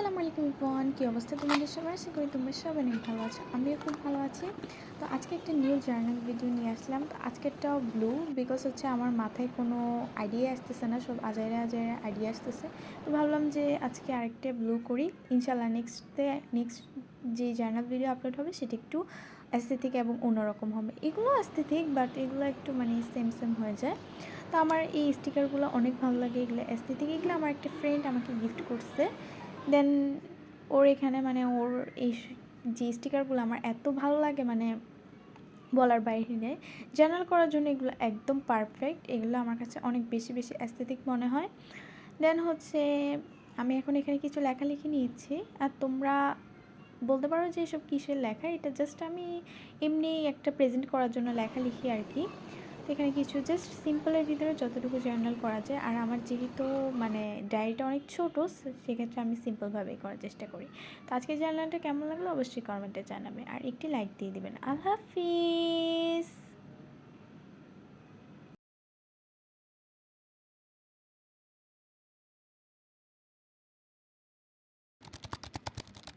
আসসালামু আলাইকুম ইভওয়ান, কী অবস্থা তোমাদের সবার? আশা করি তোমরা সব অনেক ভালো আছো। আমিও খুব ভালো আছি। তো আজকে একটা নিউ জার্নাল ভিডিও নিয়ে আসলাম। তো আজকেরটাও ব্লু, বিকজ হচ্ছে আমার মাথায় কোনো আইডিয়া আসতেছে না, সব আজাইরা আজাইরা আইডিয়া আসতেছে। তো ভাবলাম যে আজকে আরেকটা ব্লু করি, ইনশাল্লাহ নেক্সট যে জার্নাল ভিডিও আপলোড হবে সেটা একটু অ্যাস্থেটিক এবং অন্যরকম হবে। এগুলো অ্যাস্থেটিক, বাট এগুলো একটু মানে সেম সেম হয়ে যায়। তো আমার এই স্টিকারগুলো অনেক ভালো লাগে, এগুলো অ্যাস্থেটিক। এগুলো আমার একটা ফ্রেন্ড আমাকে গিফট করছে। দেন ওর এখানে মানে ওর এই যে স্টিকারগুলো আমার এত ভালো লাগে, মানে বলার বাইরে। জার্নাল করার জন্য এগুলো একদম পারফেক্ট। এগুলো আমার কাছে অনেক বেশি বেশি অ্যাস্থেটিক মনে হয়। দেন হচ্ছে আমি এখন এখানে কিছু লেখালেখি নিয়েছি। আর তোমরা বলতে পারো যে এসব কিসের লেখা, এটা জাস্ট আমি এমনি একটা প্রেজেন্ট করার জন্য লেখালেখি আর কি। তো এখানে কিছু জাস্ট সিম্পলের ভিতরে যতটুকু জার্নাল করা যায়। আর আমার যেহেতু মানে ডায়েরিটা অনেক ছোটো, সেক্ষেত্রে আমি সিম্পলভাবেই করার চেষ্টা করি। তো আজকের জার্নালটা কেমন লাগলো অবশ্যই কমেন্টে জানাবে, আর একটি লাইক দিয়ে দিবেন। আল্লাহ হাফিজ।